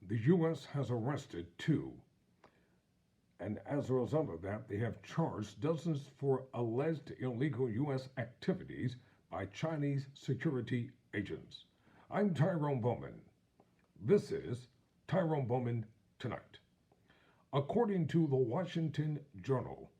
The U.S. has arrested two, and as a result of that, they have charged dozens for alleged illegal U.S. activities by Chinese security agents. I'm Tyrone Bowman. This is Tyrone Bowman Tonight. According to the Washington Journal,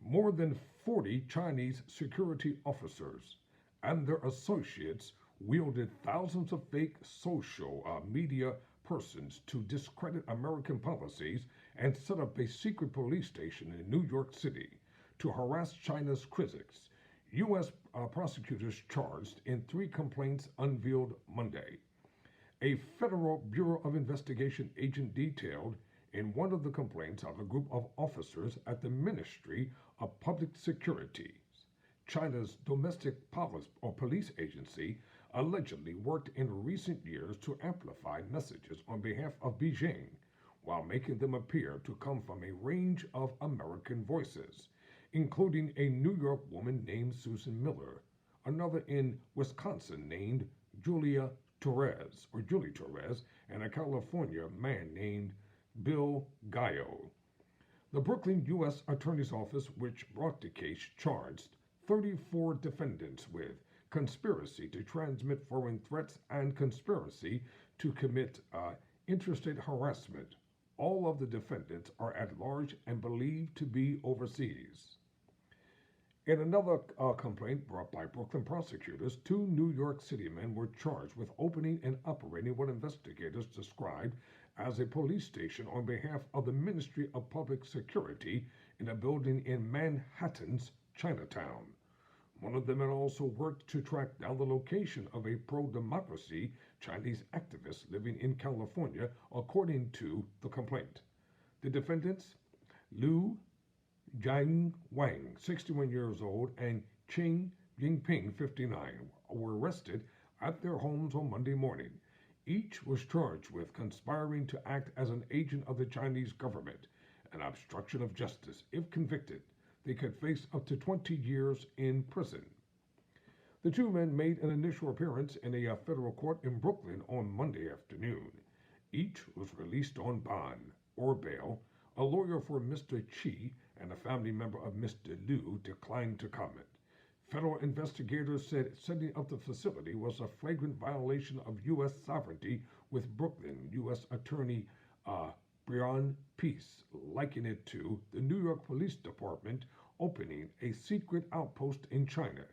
more than 40 Chinese security officers and their associates wielded thousands of fake social media persons to discredit American policies and set up a secret police station in New York City to harass China's critics. U.S. prosecutors charged in three complaints unveiled Monday. A Federal Bureau of Investigation agent detailed in one of the complaints of a group of officers at the Ministry of Public Security, China's domestic police agency, allegedly worked in recent years to amplify messages on behalf of Beijing while making them appear to come from a range of American voices, including a New York woman named Susan Miller, another in Wisconsin named Julie Torres, and a California man named Bill Gallo. The Brooklyn U.S. Attorney's Office, which brought the case, charged 34 defendants with conspiracy to transmit foreign threats and conspiracy to commit interstate harassment. All of the defendants are at large and believed to be overseas. In another complaint brought by Brooklyn prosecutors, two New York City men were charged with opening and operating what investigators described as a police station on behalf of the Ministry of Public Security in a building in Manhattan's Chinatown. One of them had also worked to track down the location of a pro-democracy Chinese activist living in California, according to the complaint. The defendants, Liu Jiang Wang, 61 years old, and Qing Jinping, 59, were arrested at their homes on Monday morning. Each was charged with conspiring to act as an agent of the Chinese government and obstruction of justice. If convicted, they could face up to 20 years in prison. The two men made an initial appearance in a federal court in Brooklyn on Monday afternoon. Each was released on bond or bail. A lawyer for Mr. Qi and a family member of Mr. Liu declined to comment. Federal investigators said setting up the facility was a flagrant violation of U.S. sovereignty, with Brooklyn U.S. Attorney Brian Peace likened it to the New York Police Department opening a secret outpost in China.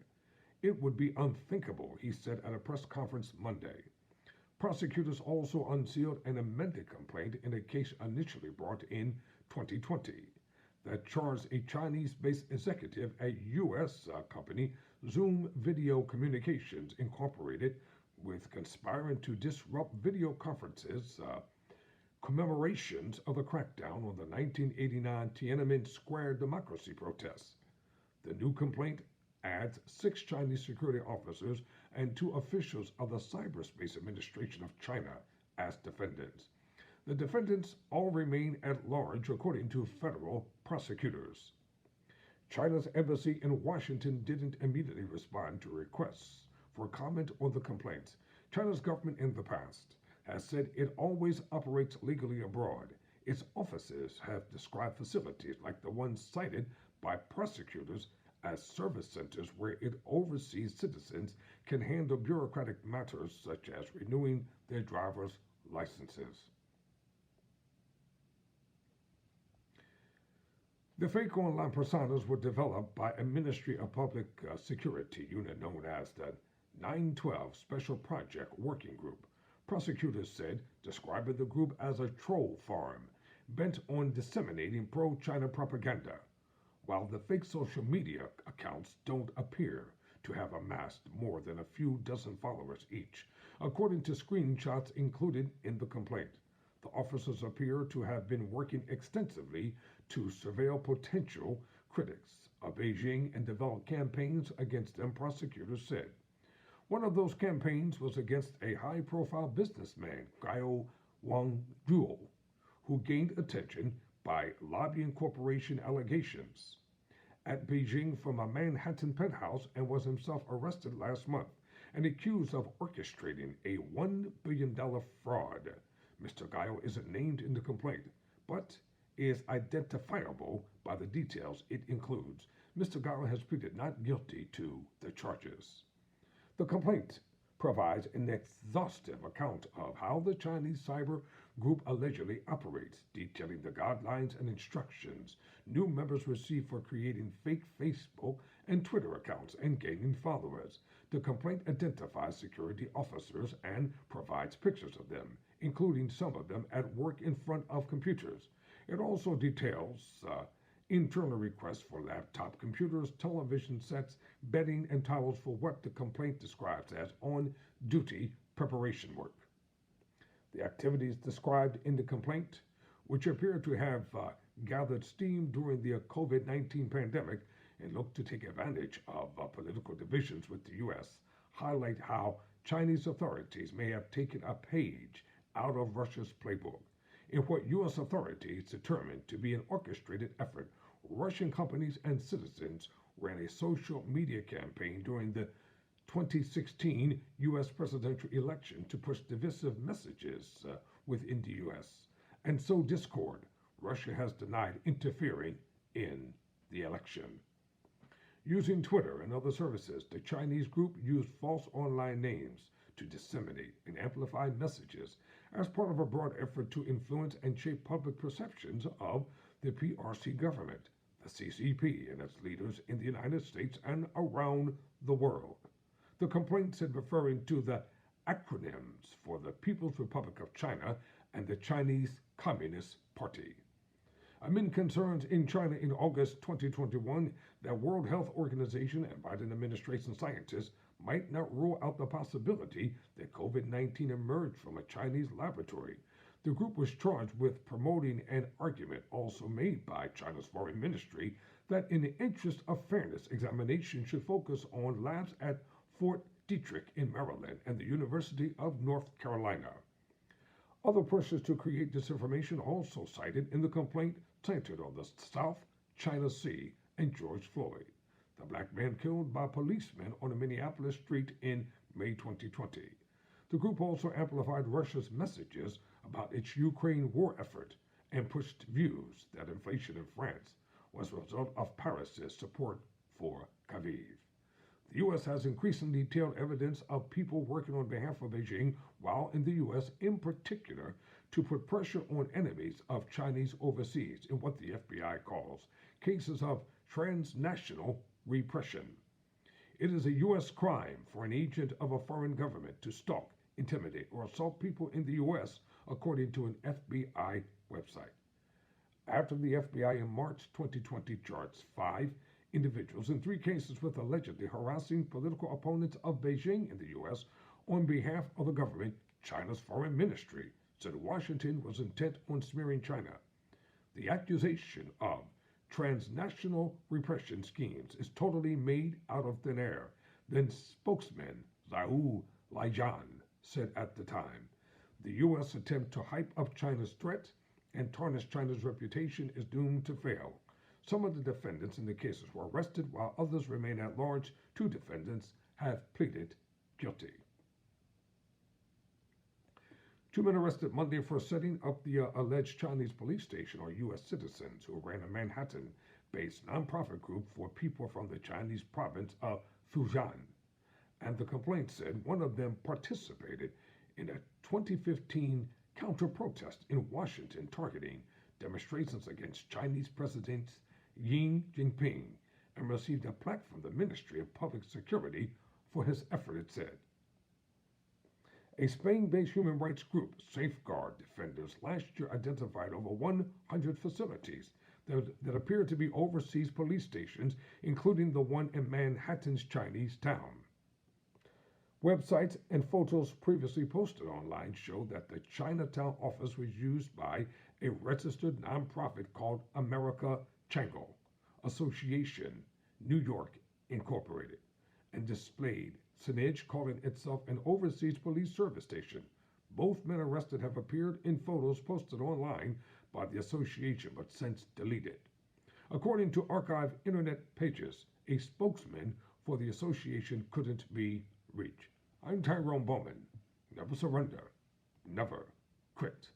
It would be unthinkable, he said at a press conference Monday. Prosecutors also unsealed an amended complaint in a case initially brought in 2020 that charged a Chinese-based executive at U.S. company Zoom Video Communications Incorporated with conspiring to disrupt video conferences commemorations of the crackdown on the 1989 Tiananmen Square democracy protests. The new complaint adds 6 Chinese security officers and 2 officials of the Cyberspace Administration of China as defendants. The defendants all remain at large, according to federal prosecutors. China's embassy in Washington didn't immediately respond to requests for comment on the complaints. China's government in the past has said it always operates legally abroad. Its offices have described facilities like the ones cited by prosecutors as service centers where it oversees citizens can handle bureaucratic matters such as renewing their driver's licenses. The fake online personas were developed by a Ministry of Public Security unit known as the 912 Special Project Working Group. Prosecutors said, describing the group as a troll farm bent on disseminating pro-China propaganda, while the fake social media accounts don't appear to have amassed more than a few dozen followers each, according to screenshots included in the complaint. The officers appear to have been working extensively to surveil potential critics of Beijing and develop campaigns against them, prosecutors said. One of those campaigns was against a high-profile businessman, Gao Wangzhuo, who gained attention by lobbying corporation allegations at Beijing from a Manhattan penthouse and was himself arrested last month and accused of orchestrating a $1 billion fraud. Mr. Guile isn't named in the complaint, but is identifiable by the details it includes. Mr. Guile has pleaded not guilty to the charges. The complaint provides an exhaustive account of how the Chinese cyber group allegedly operates, detailing the guidelines and instructions new members receive for creating fake Facebook and Twitter accounts and gaining followers. The complaint identifies security officers and provides pictures of them, including some of them at work in front of computers. It also details internal requests for laptop computers, television sets, bedding, and towels for what the complaint describes as on duty preparation work. The activities described in the complaint, which appear to have gathered steam during the COVID-19 pandemic and look to take advantage of political divisions with the U.S., highlight how Chinese authorities may have taken a page out of Russia's playbook. In what U.S. authorities determined to be an orchestrated effort, Russian companies and citizens ran a social media campaign during the 2016 U.S. presidential election to push divisive messages within the U.S. and sow discord. Russia has denied interfering in the election. Using Twitter and other services, the Chinese group used false online names to disseminate and amplify messages as part of a broad effort to influence and shape public perceptions of the PRC government, the CCP, and its leaders in the United States and around the world. The complaint said referring to the acronyms for the People's Republic of China and the Chinese Communist Party. Amid concerns in China in August 2021 that World Health Organization and Biden administration scientists might not rule out the possibility that COVID-19 emerged from a Chinese laboratory. The group was charged with promoting an argument also made by China's foreign ministry that in the interest of fairness, examination should focus on labs at Fort Detrick in Maryland and the University of North Carolina. Other pushes to create disinformation also cited in the complaint centered on the South China Sea and George Floyd, the black man killed by policemen on a Minneapolis street in May 2020. The group also amplified Russia's messages about its Ukraine war effort and pushed views that inflation in France was a result of Paris's support for Kyiv. The U.S. has increasingly detailed evidence of people working on behalf of Beijing while in the U.S. in particular to put pressure on enemies of Chinese overseas in what the FBI calls cases of transnational repression. It is a U.S. crime for an agent of a foreign government to stalk, intimidate, or assault people in the U.S., according to an FBI website. After the FBI in March 2020 charged 5 individuals in 3 cases with allegedly harassing political opponents of Beijing in the U.S. on behalf of the government, China's foreign ministry said Washington was intent on smearing China. The accusation of transnational repression schemes is totally made out of thin air, then spokesman Zhao Lijian said at the time. The U.S. attempt to hype up China's threat and tarnish China's reputation is doomed to fail. Some of the defendants in the cases were arrested while others remain at large. 2 defendants have pleaded guilty. 2 men arrested Monday for setting up the alleged Chinese police station are U.S. citizens who ran a Manhattan-based nonprofit group for people from the Chinese province of Fujian. And the complaint said one of them participated in a 2015 counter-protest in Washington targeting demonstrations against Chinese President Xi Jinping and received a plaque from the Ministry of Public Security for his effort, it said. A Spain-based human rights group, Safeguard Defenders, last year identified over 100 facilities that appear to be overseas police stations, including the one in Manhattan's Chinese town. Websites and photos previously posted online show that the Chinatown office was used by a registered nonprofit called America Chango Association, New York, Incorporated, and displayed signage calling itself an overseas police service station. Both men arrested have appeared in photos posted online by the association but since deleted. According to archived internet pages, a spokesman for the association couldn't be reached. I'm Tyrone Bowman. Never surrender. Never Quit.